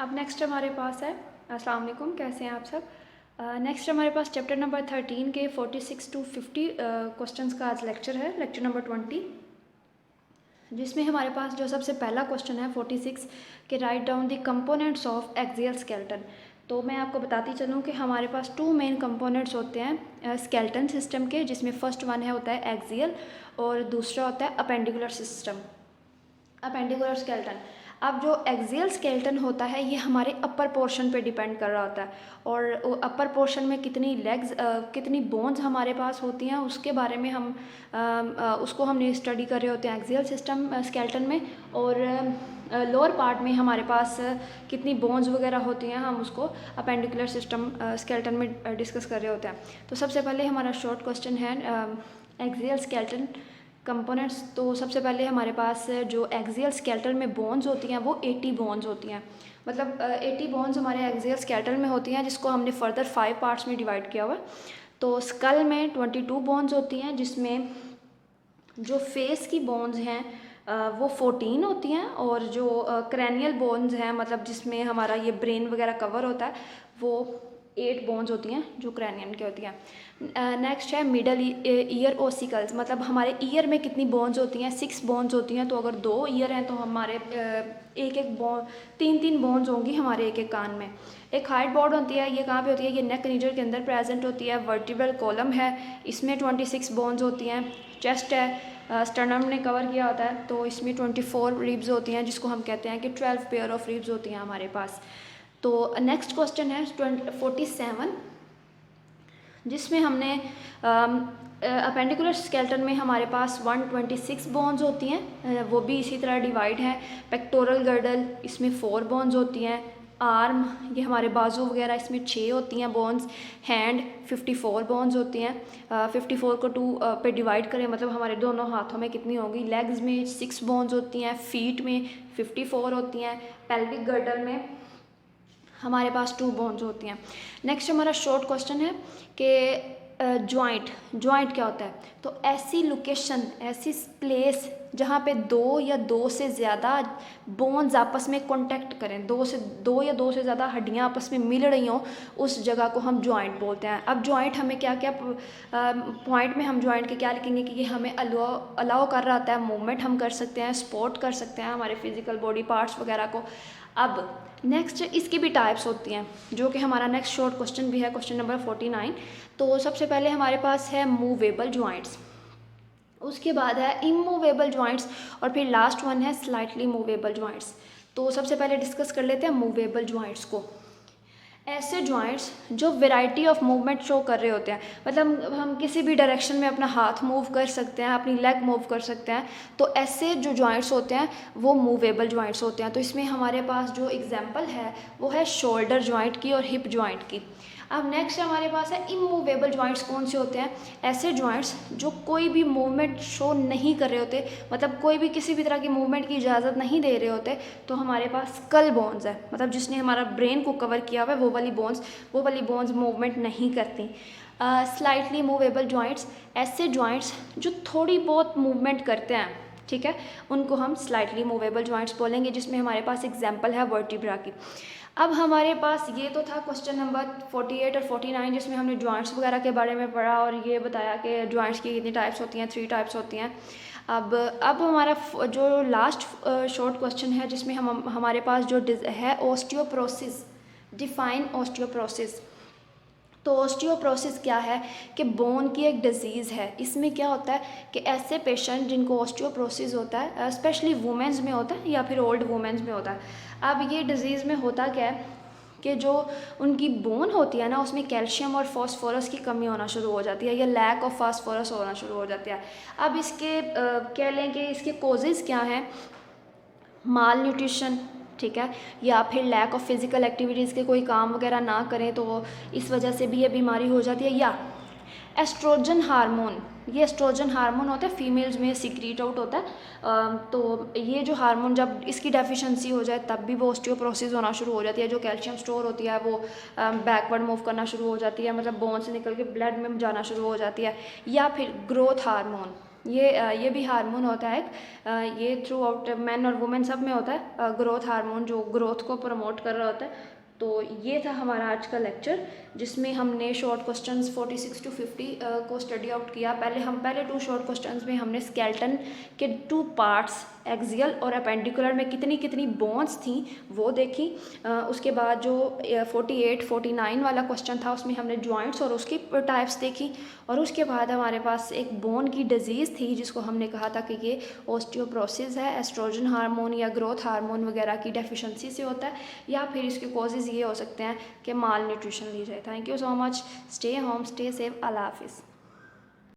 अब नेक्स्ट हमारे पास है, अस्सलाम वालेकुम, कैसे हैं आप सब। नेक्स्ट हमारे पास चैप्टर नंबर 13 के 46 टू 50 क्वेश्चंस का आज लेक्चर है, लेक्चर नंबर 20, जिसमें हमारे पास जो सबसे पहला क्वेश्चन है 46 के write down the components of axial skeleton. तो मैं आपको बताती चलूँ कि हमारे पास टू मेन कंपोनेंट्स होते हैं स्केलेटन सिस्टम के, जिसमें फर्स्ट वन है होता है एक्सियल और दूसरा होता है अपेंडिकुलर सिस्टम, अपेंडिकुलर स्केलेटन। अब जो एक्सियल स्केलेटन होता है ये हमारे अपर पोर्शन पे डिपेंड कर रहा होता है, और अपर पोर्शन में कितनी लेग्स कितनी बोन्स हमारे पास होती हैं उसके बारे में हम उसको हमने स्टडी कर रहे होते हैं एक्सियल सिस्टम स्केलेटन में। और लोअर पार्ट में हमारे पास कितनी बोन्स वगैरह होती हैं हम उसको अपेंडिकुलर सिस्टम स्केलेटन में डिस्कस कर रहे होते हैं। तो सबसे पहले हमारा शॉर्ट क्वेश्चन है एक्सियल स्केलेटन कंपोनेंट्स। तो सबसे पहले हमारे पास जो एक्सियल स्केलेटन में बोन्स होती हैं वो 80 बोन्स होती हैं, मतलब 80 बोन्स हमारे एक्सियल स्केलेटन में होती हैं, जिसको हमने फर्दर 5 पार्ट्स में डिवाइड किया हुआ है। तो स्कल में 22 बोन्स होती हैं, जिसमें जो फेस की बोन्स हैं वो 14 होती हैं, और जो क्रैनियल बोन्स हैं, मतलब जिसमें हमारा ये ब्रेन वगैरह कवर होता है, वो 8 बोन्स होती हैं जो क्रैनियन की होती हैं। नेक्स्ट है मिडल ईयर ओसिकल्स, मतलब हमारे ईयर में कितनी बोन्स होती हैं, 6 बोन्स होती हैं। तो अगर 2 ईयर हैं तो हमारे एक एक बोन 3 बोन्स होंगी हमारे एक एक कान में। एक हाइट बोर्ड होती है, ये कहाँ पे होती है, ये नेक रीजन के अंदर प्रेजेंट होती है। वर्टिब्रल कॉलम है, इसमें 26 बोन्स होती हैं। चेस्ट है, स्टर्नम ने कवर किया होता है, तो इसमें 24 रिब्स होती हैं, जिसको हम कहते हैं कि 12 पेयर ऑफ रिब्स होती हैं हमारे पास। तो नेक्स्ट क्वेश्चन है 47, जिसमें हमने अपेंडिकुलर स्केलेटन में हमारे पास 126 बोन्स होती हैं, वो भी इसी तरह डिवाइड है। पेक्टोरल गर्डल, इसमें 4 बोन्स होती हैं। आर्म, ये हमारे बाजू वगैरह, इसमें 6 होती हैं बोन्स। हैंड 54 बोन्स होती हैं। 54 को 2 पे डिवाइड करें, मतलब हमारे दोनों हाथों में कितनी होंगी। लेग्स में 6 बोन्स होती हैं। फीट में 54 होती हैं। पेल्विक गर्डल में हमारे पास 2 बोन्स होती हैं। नेक्स्ट हमारा शॉर्ट क्वेश्चन है कि जॉइंट क्या होता है। तो ऐसी लोकेशन, ऐसी प्लेस जहाँ पे 2 या 2 से ज़्यादा बोन्स आपस में कांटेक्ट करें, 2 या 2 से ज़्यादा हड्डियाँ आपस में मिल रही हों, उस जगह को हम जॉइंट बोलते हैं। अब जॉइंट हमें क्या क्या पॉइंट में हम जॉइंट के क्या लिखेंगे कि ये हमें अलाउ कर रहा होता है, मूवमेंट हम कर सकते हैं, सपोर्ट कर सकते हैं हमारे फिजिकल बॉडी पार्ट्स वगैरह को। अब नेक्स्ट इसकी भी टाइप्स होती हैं, जो कि हमारा नेक्स्ट शॉर्ट क्वेश्चन भी है, क्वेश्चन नंबर 49। तो सबसे पहले हमारे पास है मूवेबल जॉइंट्स, उसके बाद है इमूवेबल जॉइंट्स, और फिर लास्ट वन है स्लाइटली मूवेबल जॉइंट्स। तो सबसे पहले डिस्कस कर लेते हैं मूवेबल जॉइंट्स को। ऐसे जॉइंट्स जो वैरायटी ऑफ मूवमेंट शो कर रहे होते हैं, मतलब हम किसी भी डायरेक्शन में अपना हाथ मूव कर सकते हैं, अपनी लेग मूव कर सकते हैं, तो ऐसे जो जॉइंट्स होते हैं वो मूवेबल जॉइंट्स होते हैं। तो इसमें हमारे पास जो एग्जांपल है वो है शोल्डर जॉइंट की और हिप जॉइंट की। अब नेक्स्ट हमारे पास है इमूवेबल जॉइंट्स। कौन से होते हैं? ऐसे जॉइंट्स जो कोई भी मूवमेंट शो नहीं कर रहे होते, मतलब कोई भी किसी भी तरह की मूवमेंट की इजाज़त नहीं दे रहे होते। तो हमारे पास स्कल बोन्स है, मतलब जिसने हमारा ब्रेन को कवर किया हुआ है, वो वाली बोन्स मूवमेंट नहीं करती। स्लाइटली मूवेबल जॉइंट्स, ऐसे जॉइंट्स जो थोड़ी बहुत मूवमेंट करते हैं, ठीक है, उनको हम स्लाइटली मूवेबल जॉइंट्स बोलेंगे, जिसमें हमारे पास एग्जांपल है वर्टिब्रा की। अब हमारे पास ये तो था क्वेश्चन नंबर 48 और 49, जिसमें हमने जॉइंट्स वगैरह के बारे में पढ़ा और ये बताया कि जॉइंट्स की कितनी टाइप्स होती हैं, 3 टाइप्स होती हैं। अब हमारा जो लास्ट शॉर्ट क्वेश्चन है, जिसमें हमारे पास जो है ऑस्टियोप्रोसिस, डिफाइन ऑस्टियोप्रोसिस। तो ऑस्टियोप्रोसिस क्या है कि बोन की एक डिजीज़ है। इसमें क्या होता है कि ऐसे पेशेंट जिनको ऑस्टियोप्रोसिस होता है, स्पेशली वुमेन्स में होता है या फिर ओल्ड वुमेन्स में होता है। अब ये डिज़ीज़ में होता क्या है कि जो उनकी बोन होती है ना, उसमें कैल्शियम और फास्फोरस की कमी होना शुरू हो जाती है, या लैक ऑफ फास्फोरस होना शुरू हो जाती है। अब इसके कह लें कि इसके कॉजेज़ क्या हैं? माल न्यूट्रिशन, ठीक है, या फिर लैक ऑफ फिज़िकल एक्टिविटीज़ के कोई काम वगैरह ना करें तो इस वजह से भी ये बीमारी हो जाती है। या एस्ट्रोजन हार्मोन, ये एस्ट्रोजन हार्मोन होता है, फीमेल्स में सीक्रेट आउट होता है। तो ये जो हार्मोन जब इसकी डेफिशिएंसी हो जाए तब भी वो ऑस्टियोप्रोसिस होना शुरू हो जाती है। जो कैल्शियम स्टोर होती है वो बैकवर्ड मूव करना शुरू हो जाती है, मतलब बोन से निकल के ब्लड में जाना शुरू हो जाती है। या फिर ग्रोथ हार्मोन, ये भी हार्मोन होता है ये थ्रू आउट मैन और वुमेन सब में होता है, ग्रोथ हार्मोन जो ग्रोथ को प्रमोट कर रहा होता है। तो ये था हमारा आज का लेक्चर, जिसमें हमने शॉर्ट क्वेश्चंस 46 to 50 को स्टडी आउट किया। पहले 2 शॉर्ट क्वेश्चंस में हमने स्केलेटन के 2 पार्ट्स एक्सियल और अपेंडिकुलर में कितनी कितनी बोन्स थी वो देखी। उसके बाद जो 48 49 वाला क्वेश्चन था उसमें हमने जॉइंट्स और उसकी टाइप्स देखी। और उसके बाद हमारे पास एक बोन की डिजीज़ थी जिसको हमने कहा था कि ये ऑस्टियोप्रोसिस है, एस्ट्रोजन हार्मोन या ग्रोथ हार्मोन वगैरह की डेफिशिएंसी से होता है, या फिर इसके कॉजेज़ ये हो सकते हैं कि माल न्यूट्रिशन ली जाए। Thank you so much, stay home, stay safe, अल्लाह हाफिज़।